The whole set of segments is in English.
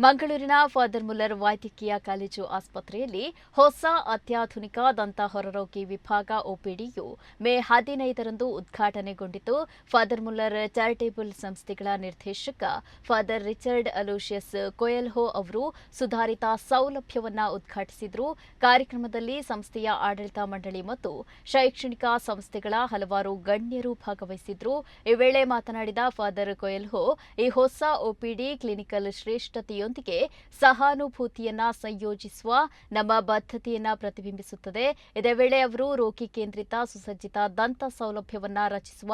ಮಂಗಳೂರಿನ father Muller ವೈದ್ಯಕೀಯ college ಆಸ್ಪತ್ರೆಯಲ್ಲಿ ಹೊಸ ಅತ್ಯಾಧುನಿಕ ದಂತ ಹೊರರೋಗಿ ವಿಭಾಗ ಒಪಿಡಿಯು ಮೇ 15ರಂದು ಉದ್ಘಾಟನೆಗೊಂಡಿತು. ಫಾದರ್ ಮುಲ್ಲರ್ ಚಾರಿಟೇಬಲ್ ಸಂಸ್ಥೆಗಳ ನಿರ್ದೇಶಕ ಫಾದರ್ ರಿಚರ್ಡ್ ಅಲೋಷಿಯಸ್ ಕೊಯೆಲ್ಹೋ ಅವರು ಸುಧಾರಿತ ಸೌಲಭ್ಯವನ್ನು ಉದ್ಘಾಟಿಸಿದರು. ಕಾರ್ಯಕ್ರಮದಲ್ಲಿ ಸಂಸ್ಥೆಯ ಆಡಳಿತ ಮಂಡಳಿ ಮತ್ತು ಶೈಕ್ಷಣಿಕ ಸಂಸ್ಥೆಗಳ ಹಲವಾರು ಗಣ್ಯರು ಭಾಗವಹಿಸಿದ್ರು. ಈ ವೇಳೆ ಮಾತನಾಡಿದ ಫಾದರ್ ಕೊಯೆಲ್ಹೋ, ಈ ಹೊಸ ಒಪಿಡಿ ಕ್ಲಿನಿಕಲ್ ಶ್ರೇಷ್ಠತೆಯೊಂದಿಗೆ ಸಹಾನುಭೂತಿಯನ್ನ ಸಂಯೋಜಿಸುವ ನಮ್ಮ ಬದ್ಧತೆಯನ್ನ ಪ್ರತಿಬಿಂಬಿಸುತ್ತದೆ. ಇದೇ ವೇಳೆ ಅವರು ರೋಗಿ ಕೇಂದ್ರಿತ ಸುಸಜ್ಜಿತ ದಂತ ಸೌಲಭ್ಯವನ್ನ ರಚಿಸುವ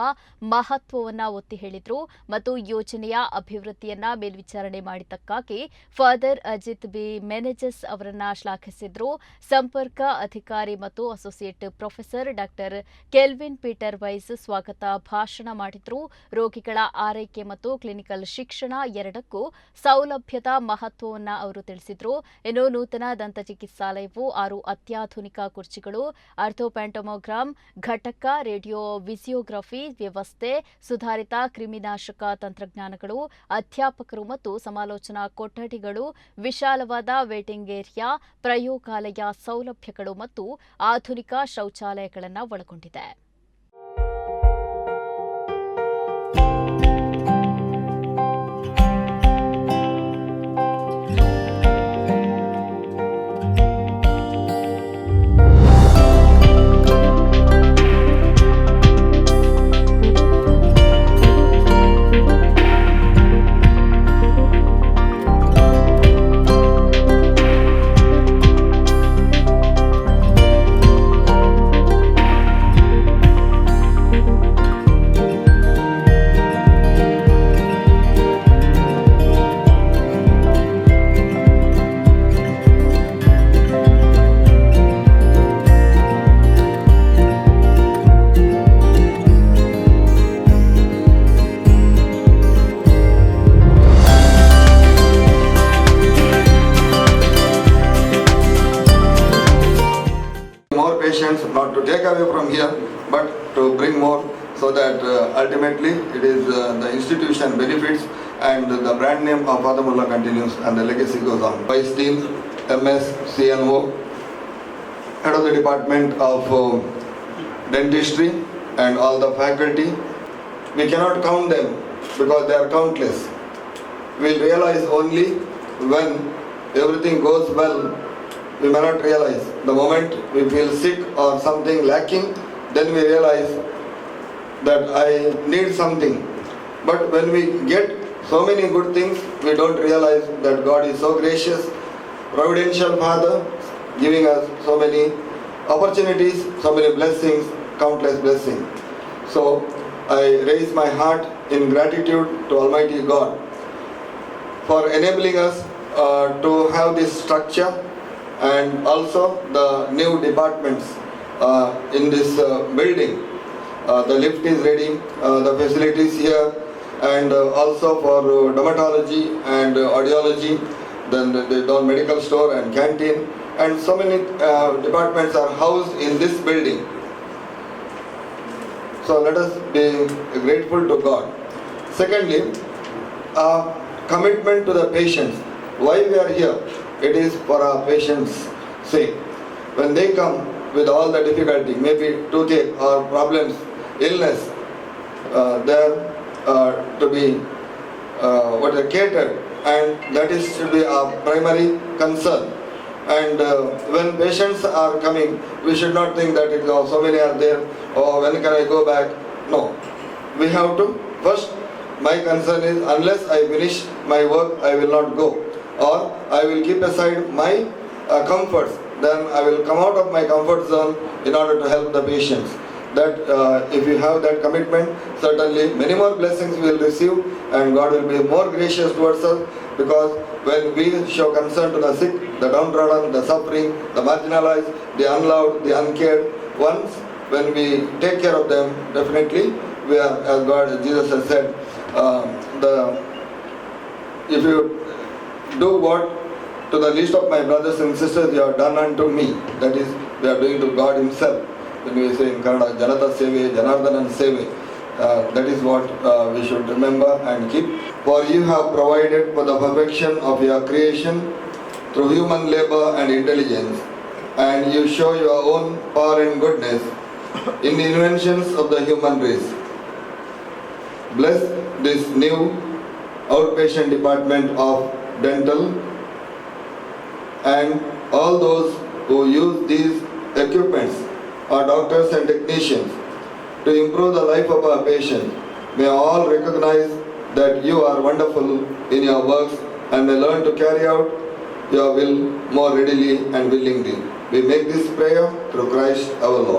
ಮಹತ್ವವನ್ನ ಒತ್ತಿ ಹೇಳಿದರು ಮತ್ತು ಯೋಜನೆಯ ಅಭಿವೃದ್ಧಿಯನ್ನ ಮೇಲ್ವಿಚಾರಣೆ ಮಾಡಿದ್ದಕ್ಕಾಗಿ ಫಾದರ್ ಅಜಿತ್ ಬಿ ಮೆನೆಜಸ್ ಅವರನ್ನ ಶ್ಲಾಘಿಸಿದರು. ಸಂಪರ್ಕ ಅಧಿಕಾರಿ ಮತ್ತು associate professor doctor Kelvin Peter ವೈಸ್ ಸ್ವಾಗತ ಭಾಷಣ ಮಾಡಿದರು. ರೋಗಿಗಳ ಆರೈಕೆ ಮತ್ತು ಕ್ಲಿನಿಕಲ್ ಶಿಕ್ಷಣ ಎರಡಕ್ಕೂ ಸೌಲಭ್ಯದ ಮಹತ್ವವನ್ನು ಅವರು ತಿಳಿಸಿದರು. ಇನ್ನು ನೂತನ ದಂತ ಚಿಕಿತ್ಸಾಲಯವು 6 ಅತ್ಯಾಧುನಿಕ ಕುರ್ಚಿಗಳು, ಆರ್ಥೋಪ್ಯಾಂಟೋಮೋಗ್ರಾಮ್ ಘಟಕ, ರೇಡಿಯೋ ವಿಸಿಯೋಗ್ರಫಿ ವ್ಯವಸ್ಥೆ, ಸುಧಾರಿತ ಕ್ರಿಮಿನಾಶಕ ತಂತ್ರಜ್ಞಾನಗಳು, ಅಧ್ಯಾಪಕರು ಮತ್ತು ಸಮಾಲೋಚನಾ ಕೊಠಡಿಗಳು, ವಿಶಾಲವಾದ ವೇಟಿಂಗ್ ಏರಿಯಾ, ಪ್ರಯೋಗಾಲಯ ಸೌಲಭ್ಯಗಳು ಮತ್ತು ಆಧುನಿಕ ಶೌಚಾಲಯಗಳನ್ನು ಒಳಗೊಂಡಿದೆ. Patients, not to take away from here, but to bring more, so that ultimately it is the institution benefits and the brand name of Father Muller continues and the legacy goes on. Vice Dean, MS, CNO, Head of the Department of Dentistry and all the faculty, we cannot count them because they are countless. We'll realize only when everything goes well. We may not realize. The moment we feel sick or something lacking, then we realize that I need something. But when we get so many good things, we don't realize that God is so gracious, providential Father, giving us so many opportunities, so many blessings, countless blessings. So I raise my heart in gratitude to Almighty God for enabling us to have this structure, and also the new departments in this building. The lift is ready, the facilities here, and also for dermatology and audiology, then the medical store and canteen, and so many departments are housed in this building. So let us be grateful to God. Secondly, commitment to the patients. Why we are here? It is for our patients' sake. When they come with all the difficulty, maybe toothache or problems, illness, they are to be catered, and that is should be our primary concern. And when patients are coming, we should not think that so many are there, or when can I go back? No, we have to first. My concern is, unless I finish my work, I will not go, or I will keep aside my comforts. Then I will come out of my comfort zone in order to help the patients. That if you have that commitment, certainly many more blessings we will receive, and God will be more gracious towards us, because when we show concern to the sick, the downtrodden, the suffering, the marginalized, the unloved, the uncared ones, when we take care of them, definitely we are, as Jesus has said, if you do what to the least of my brothers and sisters you have done unto me, that is, we are doing to God Himself. When we say in Kannada, Janata Seve, Janardanan Seve, That is what we should remember and keep. For you have provided for the perfection of your creation through human labor and intelligence, and you show your own power and goodness in the inventions of the human race. Bless this new outpatient department of dental and all those who use these equipments, our doctors and technicians, to improve the life of our patients. May all recognize that you are wonderful in your works and may learn to carry out your will more readily and willingly. We make this prayer through Christ our Lord.